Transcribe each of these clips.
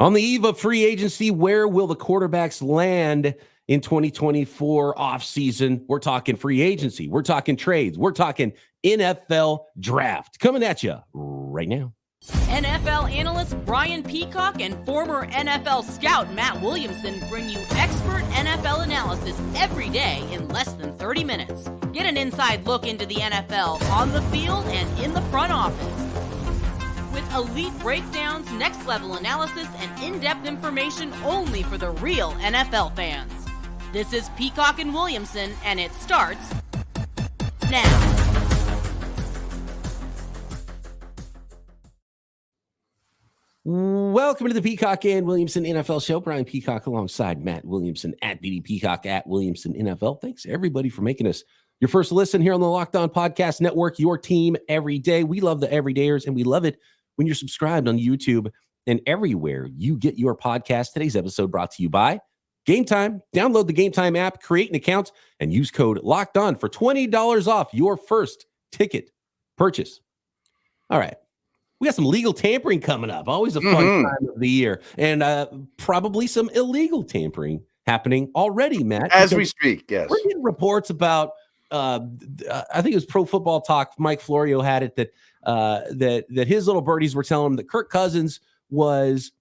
On the eve of free agency, where will the quarterbacks land in 2024 offseason? We're talking free agency. We're talking trades. We're talking NFL draft. Coming at you right now. NFL analyst Brian Peacock and former NFL scout Matt Williamson bring you expert NFL analysis every day in less than 30 minutes. Get an inside look into the NFL on the field and in the front office. With elite breakdowns, next-level analysis, and in-depth information only for the real NFL fans. This is Peacock and Williamson, and it starts now. Welcome to the Peacock and Williamson NFL Show. Brian Peacock alongside Matt Williamson at BD Peacock at Williamson NFL. Thanks, everybody, for making us your first listen here on the Locked On Podcast Network, your team every day. We love the everydayers, and we love it when you're subscribed on YouTube and everywhere you get your podcast. Today's episode brought to you by Game Time. Download the Game Time app, create an account, and use code Locked On for $20 off your first ticket purchase. All right. We got some legal tampering coming up. Always a fun time of the year. And probably some illegal tampering happening already, Matt. As we speak, yes. We're getting reports about, I think it was Pro Football Talk. Mike Florio had it that his little birdies were telling him that Kirk Cousins was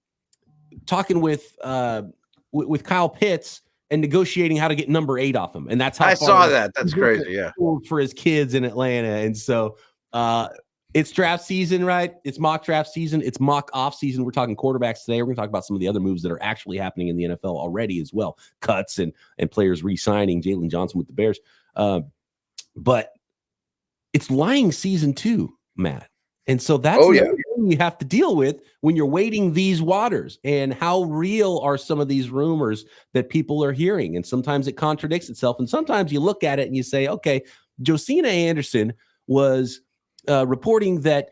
talking with Kyle Pitts and negotiating how to get number 8 off him. And that's how I saw that. That's crazy. Yeah. For his kids in Atlanta. And so, it's draft season, right? It's mock draft season. It's mock off season. We're talking quarterbacks today. We're going to talk about some of the other moves that are actually happening in the NFL already as well. Cuts and players re-signing. Jalen Johnson with the Bears. But it's lying season too, Matt. And so that's what you have to deal with when you're wading these waters. And how real are some of these rumors that people are hearing? And sometimes it contradicts itself. And sometimes you look at it and you say, okay, Josina Anderson was reporting that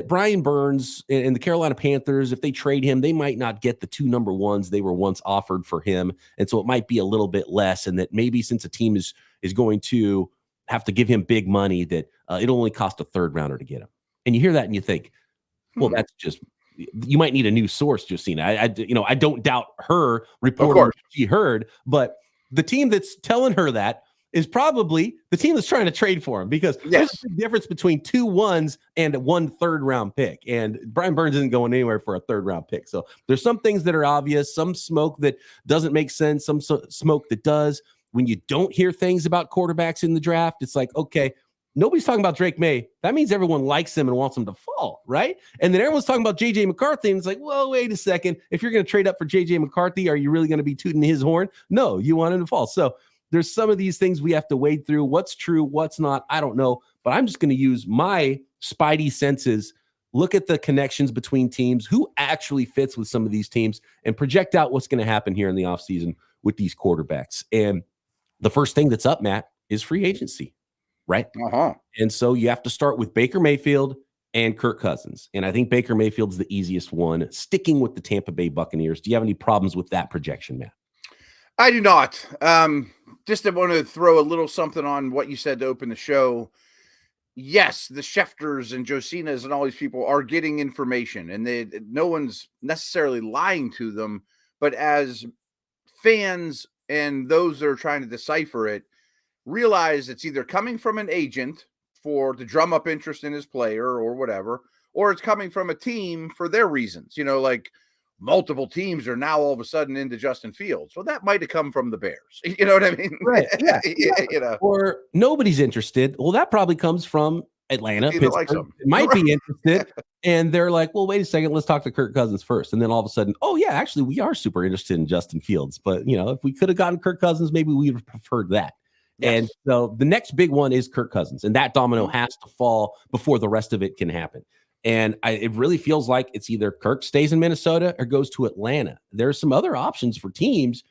Brian Burns and the Carolina Panthers, if they trade him, they might not get the 2 number 1s they were once offered for him. And so it might be a little bit less. And that maybe since a team is going to have to give him big money, that it'll only cost a 3rd rounder to get him. And you hear that and you think, well, that's just, you might need a new source, Josina. I don't doubt her reporting what she heard, but the team that's telling her that is probably the team that's trying to trade for him, because there's a big difference between 2 1s and a 1 3rd round pick. And Brian Burns isn't going anywhere for a 3rd round pick. So there's some things that are obvious, some smoke that doesn't make sense, some smoke that does. When you don't hear things about quarterbacks in the draft, it's like, okay, nobody's talking about Drake Maye. That means everyone likes him and wants him to fall, right? And then everyone's talking about J.J. McCarthy, and it's like, well, wait a second. If you're going to trade up for J.J. McCarthy, are you really going to be tooting his horn? No, you want him to fall. So there's some of these things we have to wade through. What's true, what's not, I don't know. But I'm just going to use my spidey senses, look at the connections between teams, who actually fits with some of these teams, and project out what's going to happen here in the offseason with these quarterbacks. And the first thing that's up, Matt, is free agency, right? And so you have to start with Baker Mayfield and Kirk Cousins. And I think Baker Mayfield's the easiest one, sticking with the Tampa Bay Buccaneers. Do you have any problems with that projection, Matt? I do not. Just want to throw a little something on what you said to open the show. Yes, the Schefters and Josinas and all these people are getting information, and no one's necessarily lying to them. But as fans and those that are trying to decipher it, realize it's either coming from an agent to drum up interest in his player or whatever, or it's coming from a team for their reasons. Like multiple teams are now all of a sudden into Justin Fields. Well, that might have come from the Bears. You know what I mean? Right. Yeah. Or nobody's interested. Well, that probably comes from Atlanta. Pittsburgh might be interested. And they're like, well, wait a second. Let's talk to Kirk Cousins first. And then all of a sudden, oh, yeah, actually, we are super interested in Justin Fields. But, if we could have gotten Kirk Cousins, maybe we would have preferred that. Yes. And so the next big one is Kirk Cousins. And that domino has to fall before the rest of it can happen. And it really feels like it's either Kirk stays in Minnesota or goes to Atlanta. There's some other options for teams.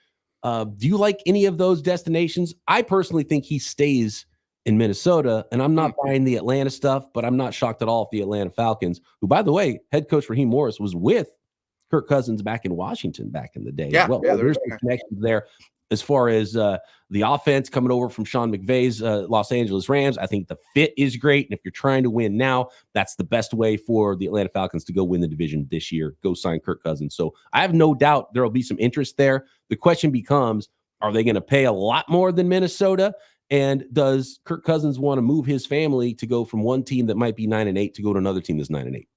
Do you like any of those destinations? I personally think he stays in Minnesota, and I'm not buying the Atlanta stuff, but I'm not shocked at all if the Atlanta Falcons, who, by the way, head coach Raheem Morris was with Kirk Cousins back in Washington back in the day as well. There's some connections there. as far as the offense coming over from Sean McVay's Los Angeles Rams, I think the fit is great. And if you're trying to win now, that's the best way for the Atlanta Falcons to go win the division this year. Go sign Kirk Cousins. So I have no doubt there will be some interest there. The question becomes, are they going to pay a lot more than Minnesota? And does Kirk Cousins want to move his family to go from one team that might be 9-8 to go to another team that's 9-8?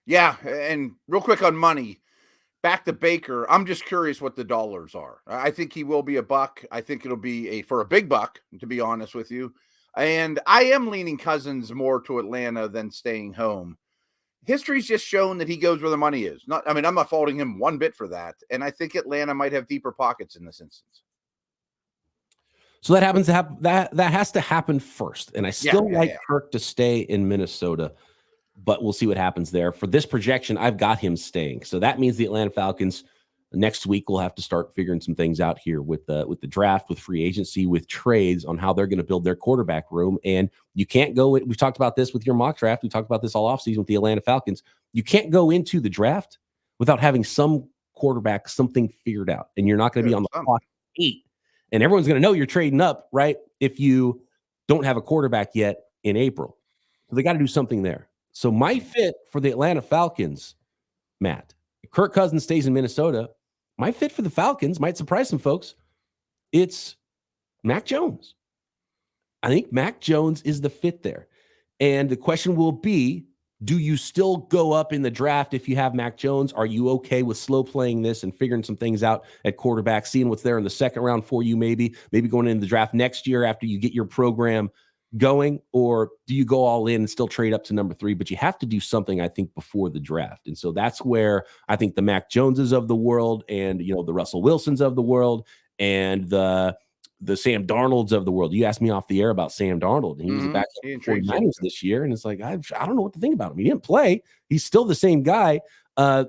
Yeah, and real quick on money, back to Baker. I'm just curious what the dollars are. I think he will be a buck. I think it'll be for a big buck, to be honest with you. And I am leaning Cousins more to Atlanta than staying home. History's just shown that he goes where the money is. I'm not faulting him one bit for that. And I think Atlanta might have deeper pockets in this instance. So that happens to happen. That has to happen first. And I still like Kirk to stay in Minnesota, but we'll see what happens there. For this projection, I've got him staying. So that means the Atlanta Falcons next week will have to start figuring some things out here with the draft, with free agency, with trades on how they're going to build their quarterback room. And you can't go. We've talked about this with your mock draft. We talked about this all offseason with the Atlanta Falcons. You can't go into the draft without having some quarterback, something figured out. And you're not going to be on the clock 8. And everyone's going to know you're trading up, right? If you don't have a quarterback yet in April. So they got to do something there. So my fit for the Atlanta Falcons, Matt, Kirk Cousins stays in Minnesota. My fit for the Falcons might surprise some folks. It's Mac Jones. I think Mac Jones is the fit there. And the question will be, do you still go up in the draft if you have Mac Jones? Are you okay with slow playing this and figuring some things out at quarterback, seeing what's there in the second round for you, maybe going into the draft next year after you get your program going? Or do you go all in and still trade up to number 3? But you have to do something, I think, before the draft. And so that's where I think the Mac Joneses of the world and, the Russell Wilsons of the world and the Sam Darnolds of the world. You asked me off the air about Sam Darnold, and he was a backup for the 49ers this year. And it's like, I don't know what to think about him. He didn't play. He's still the same guy.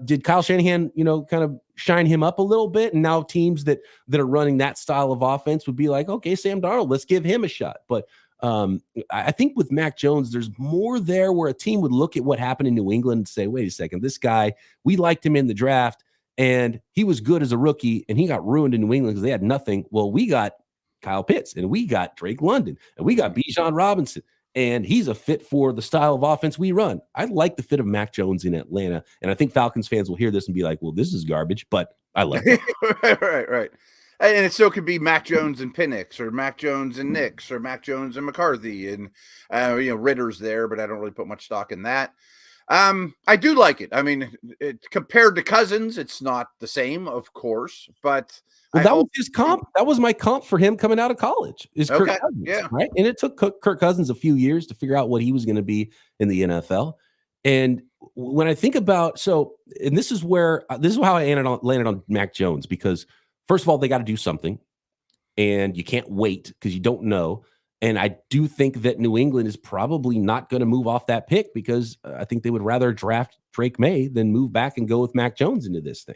Did Kyle Shanahan, kind of shine him up a little bit? And now teams that are running that style of offense would be like, okay, Sam Darnold, let's give him a shot. But I think with Mac Jones, there's more there where a team would look at what happened in New England and say, wait a second, this guy, we liked him in the draft and he was good as a rookie and he got ruined in New England because they had nothing. Well, we got Kyle Pitts and we got Drake London and we got Bijan Robinson and he's a fit for the style of offense we run. I like the fit of Mac Jones in Atlanta. And I think Falcons fans will hear this and be like, well, this is garbage, but I like it. Right. And it still could be Mac Jones and Penix or Mac Jones and Nix or Mac Jones and McCarthy and, Ritter's there, but I don't really put much stock in that. I do like it. Compared to Cousins, it's not the same, of course, but well, that was his comp. That was my comp for him coming out of college. Is Kirk Cousins, right? And it took Kirk Cousins a few years to figure out what he was going to be in the NFL. And when I think about and this is how I landed on Mac Jones, because first of all, they got to do something, and you can't wait because you don't know. And I do think that New England is probably not going to move off that pick because I think they would rather draft Drake Maye than move back and go with Mac Jones into this thing.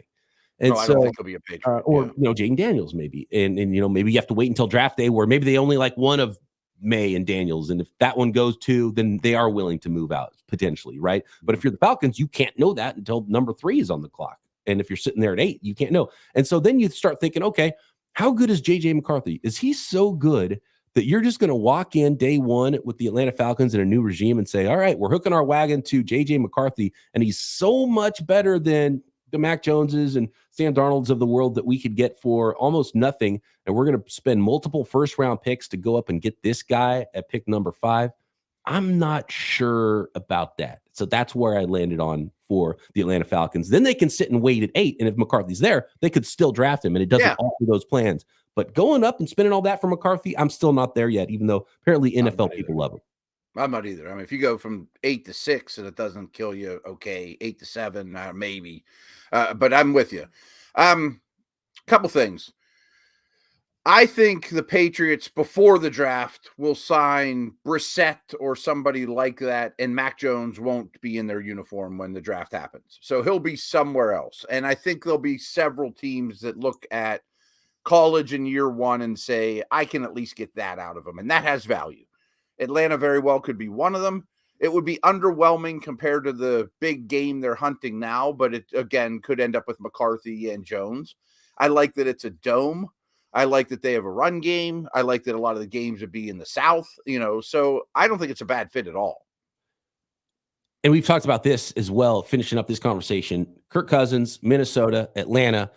And I don't think he'll be a Patriot. Jayden Daniels maybe. And maybe you have to wait until draft day where maybe they only like one of Maye and Daniels. And if that one goes too, then they are willing to move out potentially, right? But if you're the Falcons, you can't know that until number 3 is on the clock. And if you're sitting there at 8, you can't know. And so then you start thinking, okay, how good is JJ McCarthy? Is he so good that you're just going to walk in day one with the Atlanta Falcons in a new regime and say, all right, we're hooking our wagon to JJ McCarthy, and he's so much better than the Mac Joneses and Sam Darnolds of the world that we could get for almost nothing, and we're going to spend multiple first-round picks to go up and get this guy at pick number 5? I'm not sure about that. So that's where I landed on for the Atlanta Falcons. Then they can sit and wait at 8, and if McCarthy's there, they could still draft him, and it doesn't alter those plans. But going up and spending all that for McCarthy, I'm still not there yet, even though apparently NFL people love him. I'm not either. If you go from 8 to 6 and it doesn't kill you, okay. 8 to 7, maybe. But I'm with you. Couple things. I think the Patriots before the draft will sign Brissett or somebody like that, and Mac Jones won't be in their uniform when the draft happens. So he'll be somewhere else. And I think there'll be several teams that look at college in year 1 and say, I can at least get that out of him. And that has value. Atlanta very well could be one of them. It would be underwhelming compared to the big game they're hunting now, but it, again, could end up with McCarthy and Jones. I like that it's a dome. I like that they have a run game. I like that a lot of the games would be in the South, so I don't think it's a bad fit at all. And we've talked about this as well, finishing up this conversation. Kirk Cousins, Minnesota, Atlanta,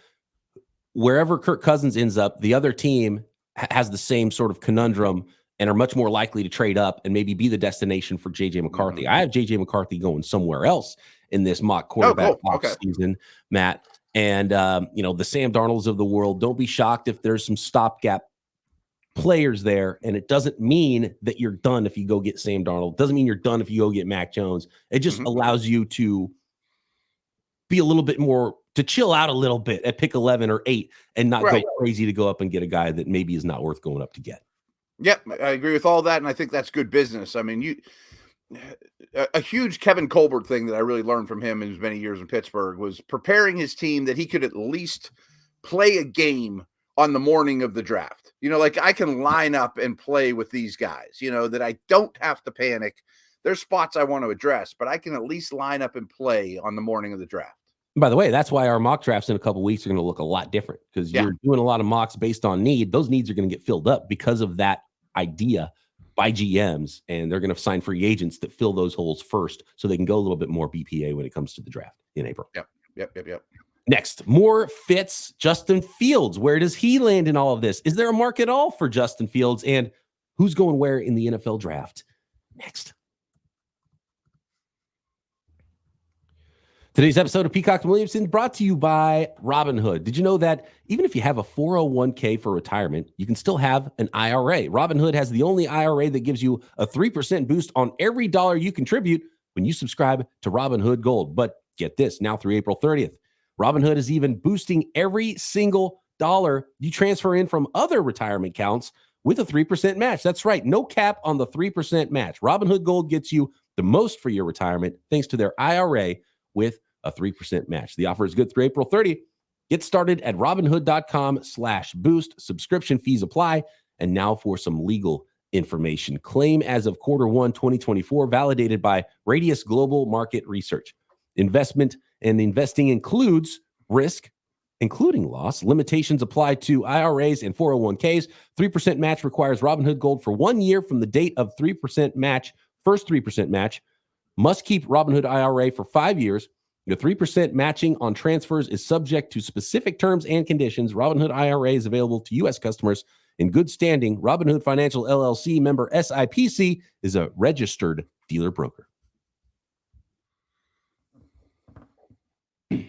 wherever Kirk Cousins ends up, the other team has the same sort of conundrum and are much more likely to trade up and maybe be the destination for J.J. McCarthy. I have J.J. McCarthy going somewhere else in this mock quarterback offseason, Matt. And, the Sam Darnolds of the world, don't be shocked if there's some stopgap players there, and it doesn't mean that you're done if you go get Sam Darnold. It doesn't mean you're done if you go get Mac Jones. It just allows you to be a little bit more, to chill out a little bit at pick 11 or 8 and not go crazy to go up and get a guy that maybe is not worth going up to get. Yep, I agree with all that, and I think that's good business. I mean, a huge Kevin Colbert thing that I really learned from him in his many years in Pittsburgh was preparing his team that he could at least play a game on the morning of the draft. Like I can line up and play with these guys, that I don't have to panic. There's spots I want to address, but I can at least line up and play on the morning of the draft. By the way, that's why our mock drafts in a couple of weeks are going to look a lot different because you're doing a lot of mocks based on need. Those needs are going to get filled up because of that idea by GMs, and they're going to sign free agents that fill those holes first so they can go a little bit more BPA when it comes to the draft in April. Yep. Next, more fits Justin Fields. Where does he land in all of this? Is there a market at all for Justin Fields, and who's going where in the NFL draft? Next. Today's episode of Peacock Williamson brought to you by Robinhood. Did you know that even if you have a 401k for retirement, you can still have an IRA? Robinhood has the only IRA that gives you a 3% boost on every dollar you contribute when you subscribe to Robinhood Gold. But get this, now through April 30th, Robinhood is even boosting every single dollar you transfer in from other retirement accounts with a 3% match. That's right, no cap on the 3% match. Robinhood Gold gets you the most for your retirement thanks to their IRA with a 3% match. The offer is good through April 30. Get started at Robinhood.com/boost. Subscription fees apply. And now for some legal information. Claim as of Q1 2024, validated by Radius Global Market Research. Investment and investing includes risk, including loss. Limitations apply to IRAs and 401ks. 3% match requires Robinhood Gold for 1 year from the date of 3% match. First 3% match. Must keep Robinhood IRA for 5 years. The 3% matching on transfers is subject to specific terms and conditions. Robinhood IRA is available to U.S. customers in good standing. Robinhood Financial LLC, member SIPC, is a registered dealer broker. How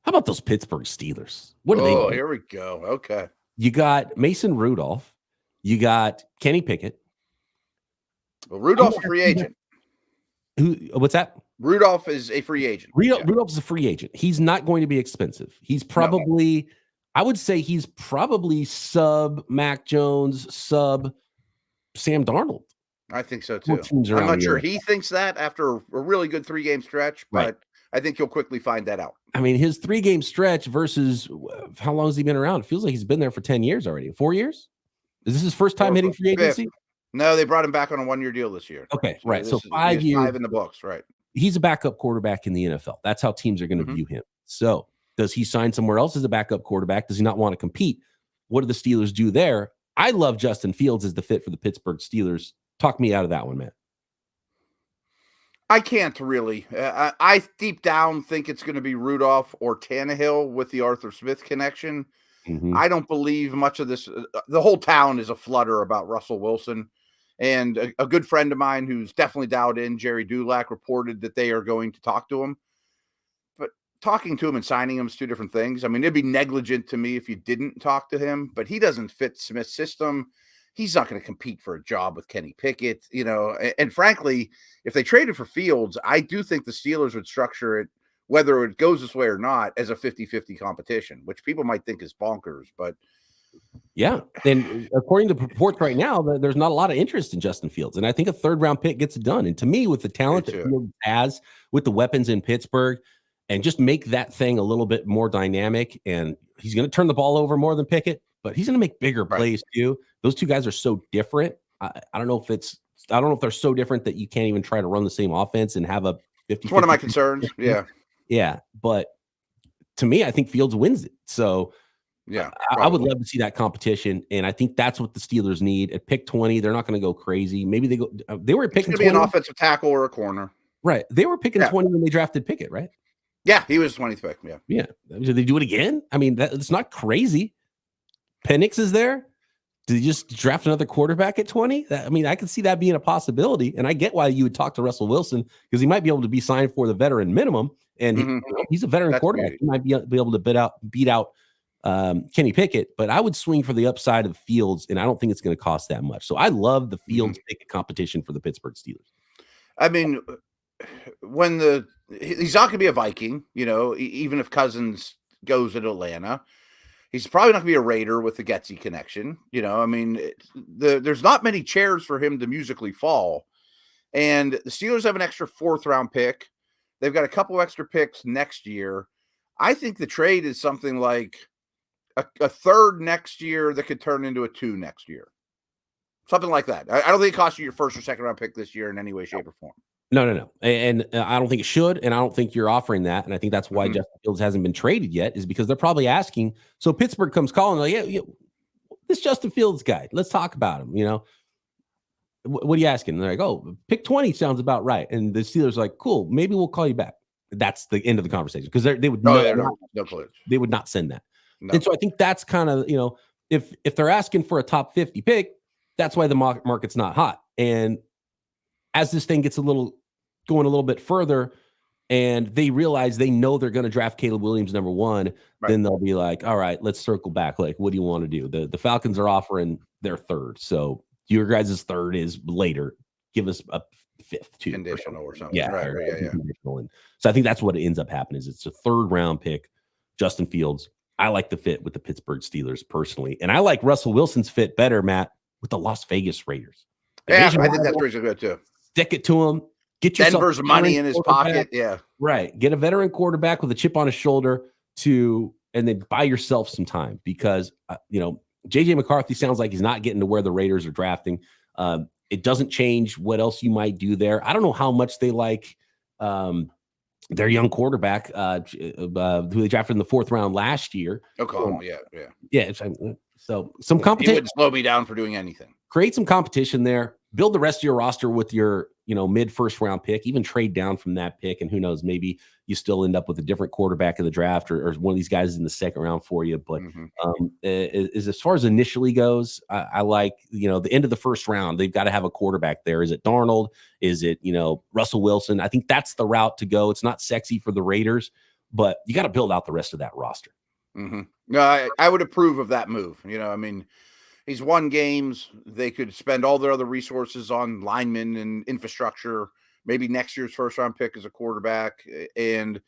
about those Pittsburgh Steelers? What are they? Oh, here we go. Okay. You got Mason Rudolph. You got Kenny Pickett. Well, Rudolph's a free agent. What's that? Rudolph is a free agent. Rudolph is a free agent. He's not going to be expensive. He's probably, I would say he's probably sub Mac Jones, sub Sam Darnold. I think so too. I'm not sure he thinks that after a really good 3-game stretch, but I think he'll quickly find that out. I mean, his 3-game stretch versus how long has he been around? It feels like he's been there for 10 years already. 4 years? Is this his first time hitting free agency? No, they brought him back on a 1-year deal this year. Okay, right. So 5 years. 5 in the books, right. He's a backup quarterback in the NFL. That's how teams are going to view him. So does he sign somewhere else as a backup quarterback? Does he not want to compete? What do the Steelers do there? I love Justin Fields as the fit for the Pittsburgh Steelers. Talk me out of that one, man. I can't really. I deep down think it's going to be Rudolph or Tannehill with the Arthur Smith connection. I don't believe much of this. The whole town is a flutter about Russell Wilson. And a good friend of mine who's definitely dialed in, Jerry Dulac, reported that they are going to talk to him. But talking to him and signing him is two different things. I mean, it'd be negligent to me if you didn't talk to him, but he doesn't fit Smith's system. He's not going to compete for a job with Kenny Pickett, And frankly, if they traded for Fields, I do think the Steelers would structure it, whether it goes this way or not, as a 50-50 competition, which people might think is bonkers, but yeah. And according to reports right now, there's not a lot of interest in Justin Fields. And I think a 3rd-round pick gets it done. And to me, with the talent that Fields has, with the weapons in Pittsburgh, and just make that thing a little bit more dynamic, and he's going to turn the ball over more than Pickett, but he's going to make bigger plays too. Those two guys are so different. I don't know if they're so different that you can't even try to run the same offense and have a 50. It's one of my concerns. Yeah. Yeah. But to me, I think Fields wins it. So Yeah, I would love to see that competition, and I think that's what the Steelers need. At pick 20, they're not going to go crazy. Maybe they were picking 20. Be an offensive tackle or a corner. Right. They were picking 20 when they drafted Pickett, right? Yeah, he was 20th pick. Yeah. Yeah. Did they do it again? I mean, it's not crazy. Penix is there. Did they just draft another quarterback at 20? I mean, I can see that being a possibility. And I get why you would talk to Russell Wilson, because he might be able to be signed for the veteran minimum. And he's a veteran quarterback. He might be able to beat out Kenny Pickett, but I would swing for the upside of Fields, and I don't think it's going to cost that much. So I love the Fields Pickett competition for the Pittsburgh Steelers. I mean, when he's not going to be a Viking, even if Cousins goes to Atlanta, he's probably not going to be a Raider with the Getsy connection. I mean, there's not many chairs for him to musically fall. And the Steelers have an extra 4th round pick. They've got a couple extra picks next year. I think the trade is something like a 3rd next year that could turn into a 2 next year. Something like that. I don't think it costs you your 1st or 2nd round pick this year in any way, shape, or form. No. And I don't think it should. And I don't think you're offering that. And I think that's why Justin Fields hasn't been traded yet, is because they're probably asking. So Pittsburgh comes calling, like, yeah, this Justin Fields guy, let's talk about him. What are you asking? And they're like, oh, pick 20 sounds about right. And the Steelers are like, cool, maybe we'll call you back. That's the end of the conversation, because they would no clue. They would not send that. No. And so I think that's kind of, if they're asking for a top 50 pick, that's why the market's not hot. And as this thing gets going a little bit further, and they realize they know they're going to draft Caleb Williams number 1, then they'll be like, all right, let's circle back. Like, what do you want to do? The Falcons are offering their 3rd. So your guys' 3rd is later. Give us a 5th too. Conditional or something. Yeah. Yeah. And so I think that's what it ends up happening, is it's a 3rd round pick, Justin Fields. I like the fit with the Pittsburgh Steelers personally. And I like Russell Wilson's fit better, Matt, with the Las Vegas Raiders. Yeah, I think that's pretty good too. Stick it to him. Get Denver's money in his pocket. Yeah. Right. Get a veteran quarterback with a chip on his shoulder and then buy yourself some time, because, JJ McCarthy sounds like he's not getting to where the Raiders are drafting. It doesn't change what else you might do there. I don't know how much they like their young quarterback who they drafted in the 4th round last year. Oklahoma. Yeah. So some competition. He wouldn't slow me down for doing anything. Create some competition there. Build the rest of your roster with your, mid 1st round pick, even trade down from that pick. And who knows, maybe you still end up with a different quarterback in the draft, or one of these guys in the 2nd round for you. But as far as initially goes, I like, the end of the 1st round, they've got to have a quarterback there. Is it Darnold? Is it, Russell Wilson? I think that's the route to go. It's not sexy for the Raiders, but you got to build out the rest of that roster. No, I would approve of that move. He's won games. They could spend all their other resources on linemen and infrastructure. Maybe next year's 1st round pick as a quarterback. And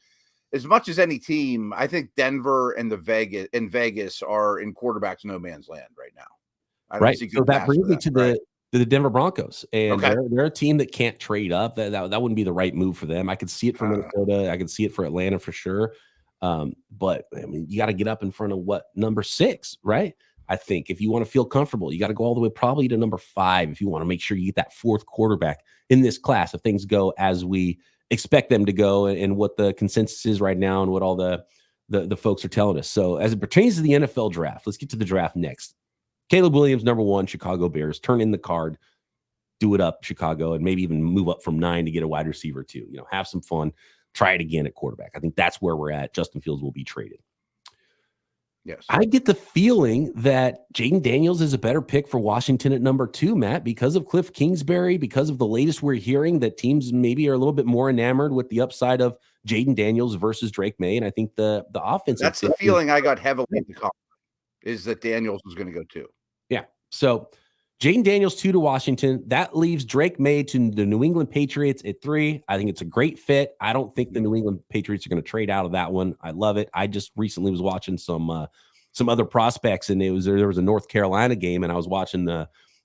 as much as any team, I think Denver and Vegas are in quarterbacks no man's land right now. Right. So that brings me to the Denver Broncos, and they're a team that can't trade up. That wouldn't be the right move for them. I could see it for Minnesota. I could see it for Atlanta for sure. But I mean, you got to get up in front of number 6, right? I think if you want to feel comfortable, you got to go all the way probably to number 5 if you want to make sure you get that 4th quarterback in this class, if things go as we expect them to go, and what the consensus is right now and what all the folks are telling us. So as it pertains to the NFL draft, let's get to the draft next. Caleb Williams, number 1, Chicago Bears. Turn in the card, do it up, Chicago, and maybe even move up from 9 to get a wide receiver too. Have some fun. Try it again at quarterback. I think that's where we're at. Justin Fields will be traded. Yes. I get the feeling that Jayden Daniels is a better pick for Washington at number 2, Matt, because of Cliff Kingsbury, because of the latest we're hearing that teams maybe are a little bit more enamored with the upside of Jayden Daniels versus Drake Maye. And I think the offense. That's the feeling I got heavily in the car, is that Daniels was going to go 2. Yeah. So Jayden Daniels 2 to Washington. That leaves Drake Maye to the New England Patriots at 3. I think it's a great fit. I don't think the New England Patriots are going to trade out of that one. I love it. I just recently was watching some other prospects, and there was a North Carolina game, and I was watching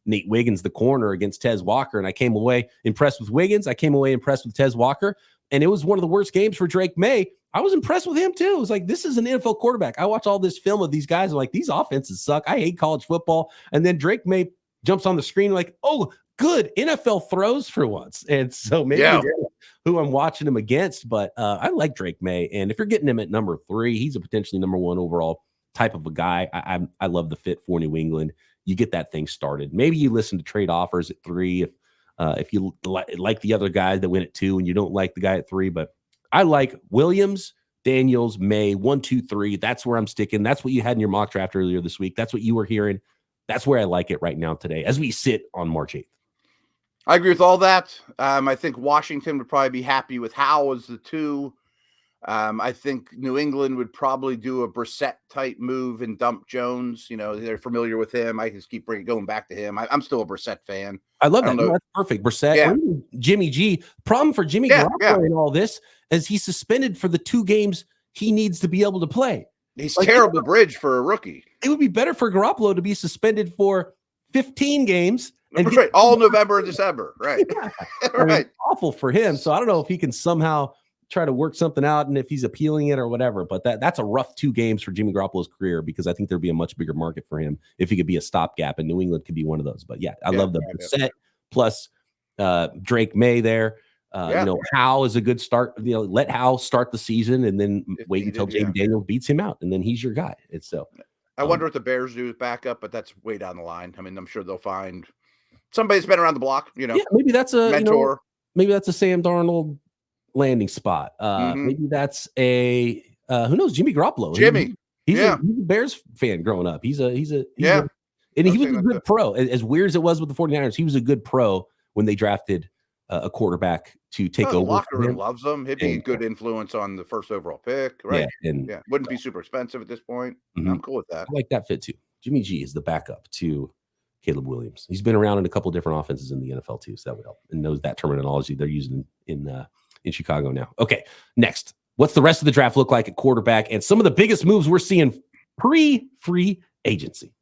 Nate Wiggins, the corner, against Tez Walker, and I came away impressed with Wiggins. I came away impressed with Tez Walker, and it was one of the worst games for Drake Maye. I was impressed with him too. It was like, this is an NFL quarterback. I watch all this film of these guys. I'm like, these offenses suck. I hate college football. And then Drake Maye jumps on the screen like, oh, good, NFL throws for once. And so maybe who I'm watching him against, but I like Drake Maye. And if you're getting him at number 3, he's a potentially number 1 overall type of a guy. I love the fit for New England. You get that thing started. Maybe you listen to trade offers at 3 if you like the other guy that went at 2 and you don't like the guy at 3. But I like Williams, Daniels, Maye, 1, 2, 3. That's where I'm sticking. That's what you had in your mock draft earlier this week. That's what you were hearing. That's where I like it right now today as we sit on March 8th. I agree with all that. I think Washington would probably be happy with Howe as the 2. I think New England would probably do a Brissett type move and dump Jones. They're familiar with him. I just keep going back to him. I'm still a Brissett fan. I love that. No, that's perfect. Brissett, Jimmy G. Problem for Jimmy Garoppolo in all this is he's suspended for the 2 games he needs to be able to play. He's terrible bridge for a rookie. It would be better for Garoppolo to be suspended for 15 games and all November and December. Right. Right. Awful for him. So I don't know if he can somehow try to work something out and if he's appealing it or whatever. But that's a rough 2 games for Jimmy Garoppolo's career, because I think there'd be a much bigger market for him if he could be a stopgap, and New England could be one of those. But I love the set plus Drake Maye there. Howe is a good start. Let Howe start the season and then wait until Jayden Daniels beats him out, and then he's your guy. It's so. I wonder what the Bears do with backup, but that's way down the line. I mean, I'm sure they'll find somebody's been around the block. Maybe that's a mentor. Maybe that's a Sam Darnold landing spot. Maybe that's a who knows, Jimmy Garoppolo. He's a Bears fan growing up. He was a good pro. As weird as it was with the 49ers, he was a good pro when they drafted a quarterback to take over. The locker room loves him. He'd be a good influence on the first overall pick, right? Wouldn't be super expensive at this point. I'm cool with that. I like that fit too. Jimmy G is the backup to Caleb Williams. He's been around in a couple different offenses in the NFL too, so that would help, and knows that terminology they're using in Chicago now. Okay, next. What's the rest of the draft look like at quarterback and some of the biggest moves we're seeing pre-free agency?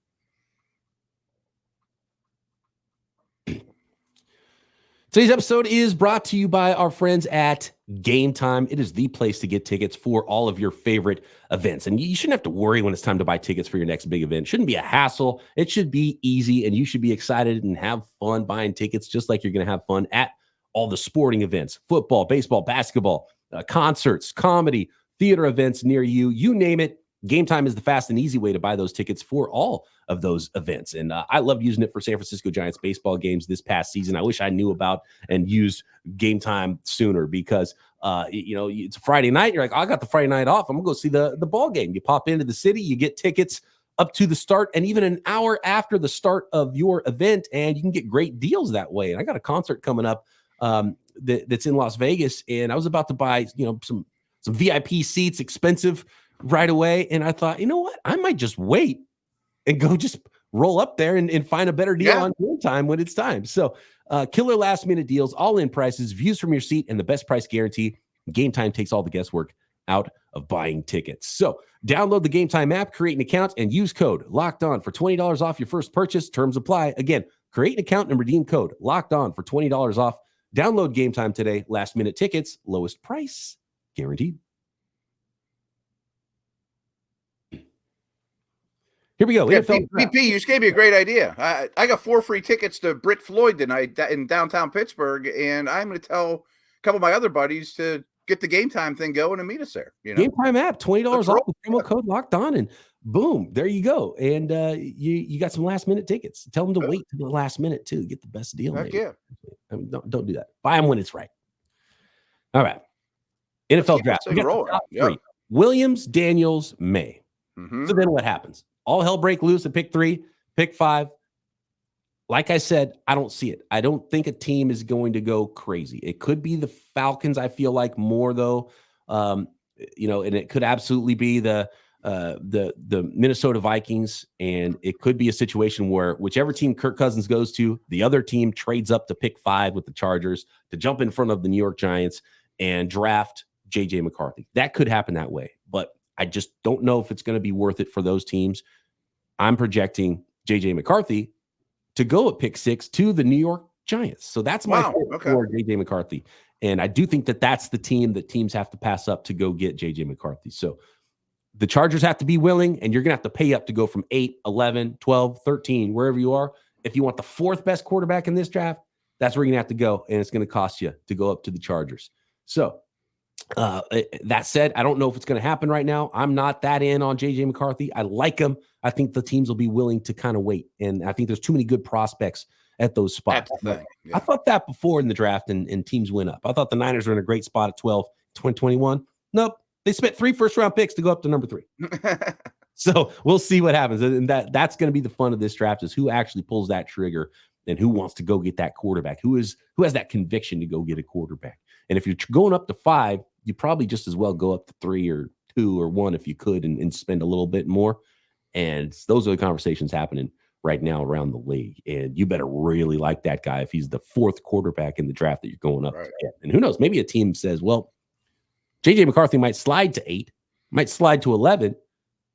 Today's episode is brought to you by our friends at Game Time. It is the place to get tickets for all of your favorite events. And you shouldn't have to worry when it's time to buy tickets for your next big event. It shouldn't be a hassle. It should be easy, and you should be excited and have fun buying tickets, just like you're going to have fun at all the sporting events, football, baseball, basketball, concerts, comedy, theater events near you. You name it. Game Time is the fast and easy way to buy those tickets for all of those events. And I loved using it for San Francisco Giants baseball games this past season. I wish I knew about and used Game Time sooner, because, it's a Friday night. You're like, I got the Friday night off. I'm going to go see the ball game. You pop into the city, you get tickets up to the start and even an hour after the start of your event, and you can get great deals that way. And I got a concert coming up that's in Las Vegas, and I was about to buy, some VIP seats, expensive, right away. And I thought, you know what? I might just wait and go just roll up there and find a better deal on Game Time when it's time. So killer last minute deals, all in prices, views from your seat, and the best price guarantee. Game Time takes all the guesswork out of buying tickets. So download the Game Time app, create an account, and use code Locked On for $20 off your first purchase. Terms apply. Again, create an account and redeem code Locked On for $20 off. Download Game Time today. Last minute tickets, lowest price guaranteed. Here we go. BP, you just gave me a great idea. I got 4 free tickets to Britt Floyd tonight in downtown Pittsburgh, and I'm going to tell a couple of my other buddies to get the Game Time thing going and meet us there. Game Time app, $20 off with promo code Locked On, and boom, there you go. And you got some last minute tickets. Tell them to wait to the last minute too. Get the best deal. Heck yeah. I mean, don't do that. Buy them when it's right. All right. NFL draft. We got the top 3. Williams, Daniels, Maye. So then what happens? All hell break loose at pick 3, pick 5. Like I said, I don't see it. I don't think a team is going to go crazy. It could be the Falcons, I feel like, more though. And it could absolutely be the Minnesota Vikings, and it could be a situation where whichever team Kirk Cousins goes to, the other team trades up to pick 5 with the Chargers to jump in front of the New York Giants and draft JJ McCarthy. That could happen that way, but I just don't know if it's going to be worth it for those teams. I'm projecting JJ McCarthy to go at pick 6 to the New York Giants. So that's my for JJ McCarthy. And I do think that that's the team that teams have to pass up to go get JJ McCarthy. So the Chargers have to be willing, and you're going to have to pay up to go from 8, 11, 12, 13, wherever you are. If you want the 4th best quarterback in this draft, that's where you're going to have to go, and it's going to cost you to go up to the Chargers. So That said, I don't know if it's going to happen right now. I'm not that in on JJ McCarthy. I like him. I think the teams will be willing to kind of wait. And I think there's too many good prospects at those spots. That's the thing. I thought that before in the draft and teams went up. I thought the Niners were in a great spot at 12, 2021. Nope. They spent 3 first-round picks to go up to number 3. So we'll see what happens. And that's going to be the fun of this draft, is who actually pulls that trigger and who wants to go get that quarterback, who has that conviction to go get a quarterback. And if you're going up to 5, you probably just as well go up to 3 or 2 or 1 if you could and spend a little bit more. And those are the conversations happening right now around the league. And you better really like that guy if he's the 4th quarterback in the draft that you're going up to get. And who knows, maybe a team says, well, JJ McCarthy might slide to 8, might slide to 11,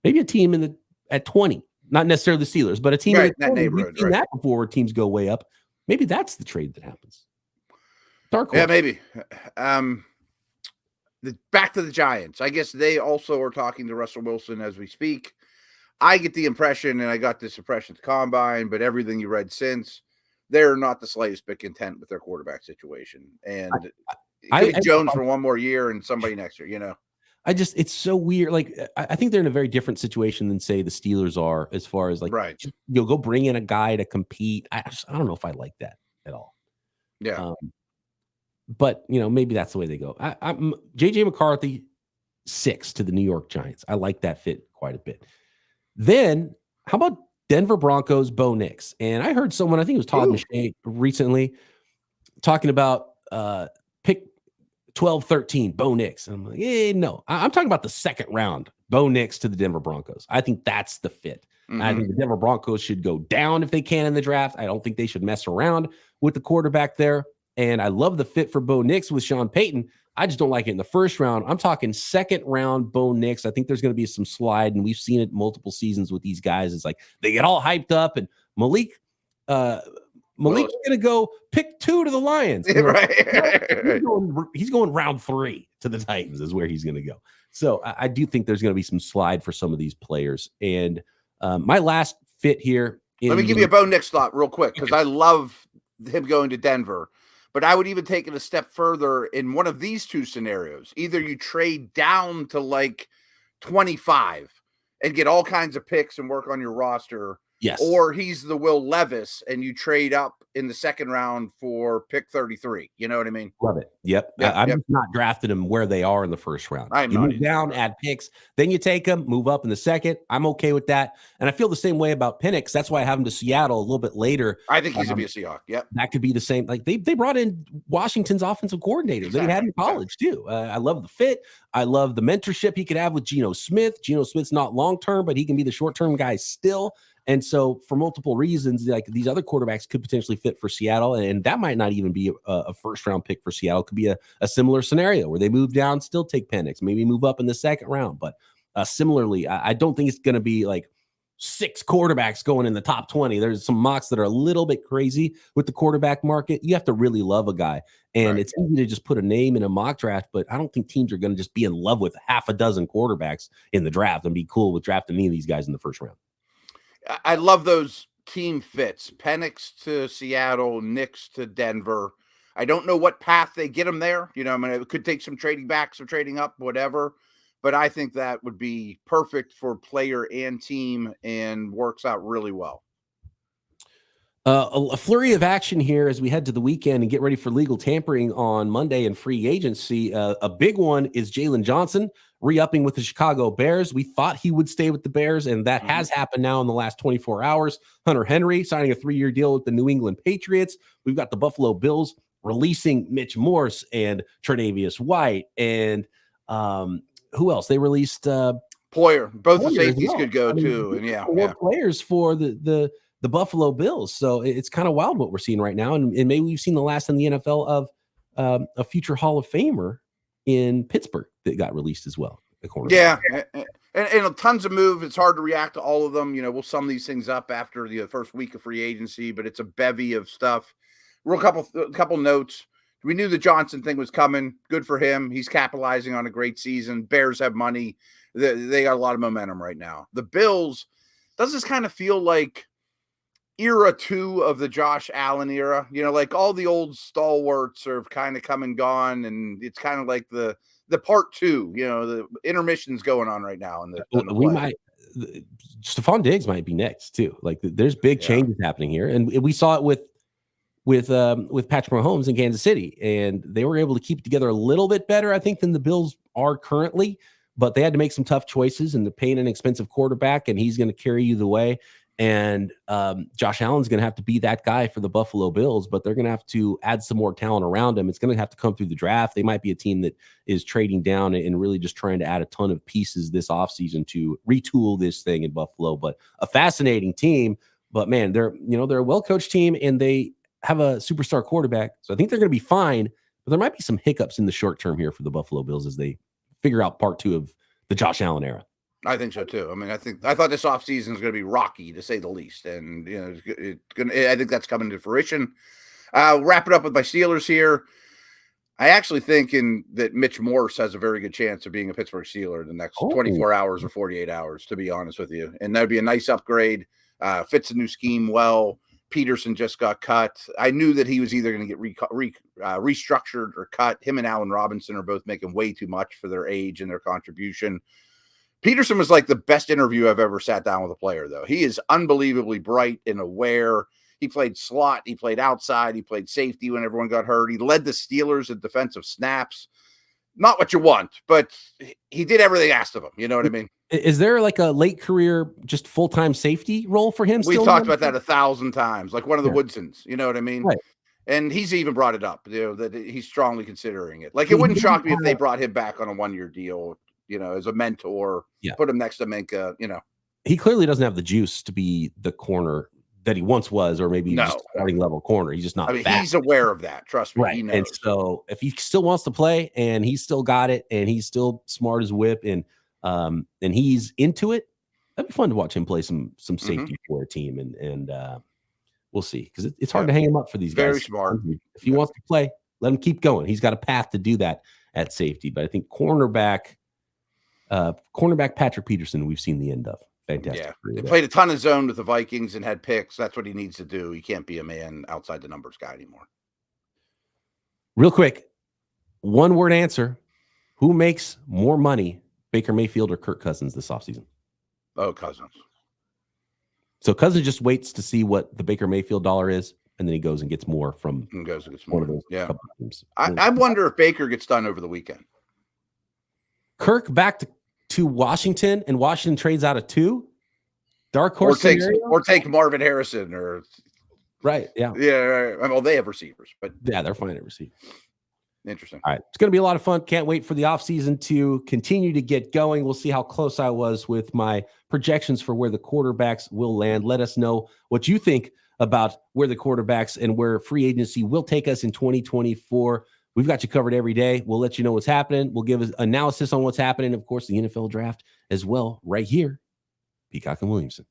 maybe a team at 20, not necessarily the Steelers, but a team in that neighborhood. We've seen that before, where teams go way up. Maybe that's the trade that happens. Dark horse. Yeah, maybe. Back to the Giants. I guess they also are talking to Russell Wilson as we speak. I get the impression, and I got this impression at the Combine, but everything you read since, they're not the slightest bit content with their quarterback situation. And Jones for one more year and somebody next year, you know. It's so weird. Like, I think they're in a very different situation than, say, the Steelers are, as far as like, you'll go bring in a guy to compete. I don't know if I like that at all. Yeah. But, you know, maybe that's the way they go. I'm JJ McCarthy, 6 to the New York Giants. I like that fit quite a bit. Then how about Denver Broncos, Bo Nix? And I heard someone, I think it was Todd Mache recently, talking about pick 12, 13, Bo Nix. And I'm like, no. I'm talking about the 2nd round, Bo Nix to the Denver Broncos. I think that's the fit. Mm-hmm. I think the Denver Broncos should go down if they can in the draft. I don't think they should mess around with the quarterback there. And I love the fit for Bo Nix with Sean Payton. I just don't like it in the 1st round. I'm talking 2nd round Bo Nix. I think there's going to be some slide, and we've seen it multiple seasons with these guys. It's like they get all hyped up, and Malik's going to go pick 2 to the Lions. He's going round 3 to the Titans is where he's going to go. So I do think there's going to be some slide for some of these players. And my last fit here. Let me give you a Bo Nix thought real quick, because I love him going to Denver. But I would even take it a step further in one of these 2 scenarios. Either you trade down to like 25 and get all kinds of picks and work on your roster. Yes. Or he's the Will Levis and you trade up in the 2nd round for pick 33. You know what I mean? Love it. Yep. I'm just not drafting them where they are in the 1st round. You move down, add picks, then you take them, move up in the 2nd. I'm okay with that. And I feel the same way about Penix. That's why I have him to Seattle a little bit later. I think he's going to be a Seahawk. Yep. That could be the same. Like they brought in Washington's offensive coordinator that he had in college too. I love the fit. I love the mentorship he could have with Geno Smith. Geno Smith's not long-term, but he can be the short-term guy still. And so for multiple reasons, like these other quarterbacks could potentially fit for Seattle. And that might not even be a 1st round pick for Seattle. It could be a similar scenario where they move down, still take Penix, maybe move up in the 2nd round. But similarly, I don't think it's going to be like 6 quarterbacks going in the top 20. There's some mocks that are a little bit crazy with the quarterback market. You have to really love a guy. And it's easy to just put a name in a mock draft, but I don't think teams are going to just be in love with half a dozen quarterbacks in the draft and be cool with drafting any of these guys in the 1st round. I love those team fits. Penix to Seattle, Nix to Denver. I don't know what path they get them there. You know, I mean, it could take some trading back, some trading up, whatever. But I think that would be perfect for player and team and works out really well. A flurry of action here as we head to the weekend and get ready for legal tampering on Monday and free agency. A big one is Jalen Johnson re-upping with the Chicago Bears. We thought he would stay with the Bears, and that has happened now in the last 24 hours. Hunter Henry signing a 3-year deal with the New England Patriots. We've got the Buffalo Bills releasing Mitch Morse and Tre'Davious White. And who else? They released Poyer. Both the safeties could go too. And four players for the Buffalo Bills. So it's kind of wild what we're seeing right now. And maybe we've seen the last in the NFL of a future Hall of Famer in Pittsburgh that got released as well. Yeah. And tons of moves. It's hard to react to all of them. You know, we'll sum these things up after the first week of free agency, but it's a bevy of stuff. Real couple notes. We knew the Johnson thing was coming. Good for him. He's capitalizing on a great season. Bears have money. They got a lot of momentum right now. The Bills, does this kind of feel like era 2 of the Josh Allen era? You know, like all the old stalwarts are kind of come and gone, and it's kind of like the the part two, the intermissions going on right now. We might. Stephon Diggs might be next too. Like there's big changes happening here, and we saw it with Patrick Mahomes in Kansas City, and they were able to keep it together a little bit better, I think, than the Bills are currently. But they had to make some tough choices, and they're paying an expensive quarterback, and he's going to carry you the way. And Josh Allen's going to have to be that guy for the Buffalo Bills, but they're going to have to add some more talent around him. It's going to have to come through the draft. They might be a team that is trading down and really just trying to add a ton of pieces this offseason to retool this thing in Buffalo. But a fascinating team. But man, they're a well-coached team, and they have a superstar quarterback. So I think they're going to be fine, but there might be some hiccups in the short term here for the Buffalo Bills as they figure out part two of the Josh Allen era. I think so too. I mean, I thought this offseason is going to be rocky, to say the least, and I think that's coming to fruition. Wrap it up with my Steelers here. I actually think that Mitch Morse has a very good chance of being a Pittsburgh Steeler in the next 24 hours or 48 hours, to be honest with you, and that'd be a nice upgrade. Fits the new scheme well. Peterson just got cut. I knew that he was either going to get restructured or cut. Him and Allen Robinson are both making way too much for their age and their contribution. Peterson was like the best interview I've ever sat down with a player, though. He is unbelievably bright and aware. He played slot. He played outside. He played safety when everyone got hurt. He led the Steelers in defensive snaps. Not what you want, but he did everything asked of him. You know what I mean? Is there like a late career, just full-time safety role for him? We've talked about that 1,000 times, like one of the Woodsons. You know what I mean? Right. And he's even brought it up, that he's strongly considering it. Like, it wouldn't shock me if they brought him back on a 1-year deal, as a mentor, put him next to Minka, He clearly doesn't have the juice to be the corner that he once was, or maybe just starting level corner. He's just not. He's aware of that. Trust me. Right. He knows. And so if he still wants to play and he's still got it and he's still smart as whip and he's into it, that'd be fun to watch him play some safety for a team. And we'll see, because it's hard to hang him up for these guys. Very smart. If he wants to play, let him keep going. He's got a path to do that at safety. But I think cornerback Patrick Peterson, we've seen the end of. Fantastic. Yeah. He played a ton of zone with the Vikings and had picks. That's what he needs to do. He can't be a man outside the numbers guy anymore. Real quick, one word answer. Who makes more money, Baker Mayfield or Kirk Cousins this offseason? Oh, Cousins. So Cousins just waits to see what the Baker Mayfield dollar is, and then he goes and gets more from one of those couple teams. I wonder if Baker gets done over the weekend. Kirk back to Washington, and Washington trades out of 2. Dark horse or take Marvin Harrison or right. Yeah. Yeah. Well, they have receivers, but they're fine at receiver. Interesting. All right. It's going to be a lot of fun. Can't wait for the offseason to continue to get going. We'll see how close I was with my projections for where the quarterbacks will land. Let us know what you think about where the quarterbacks and where free agency will take us in 2024. We've got you covered every day. We'll let you know what's happening. We'll give us analysis on what's happening. Of course, the NFL draft as well, right here. Peacock and Williamson.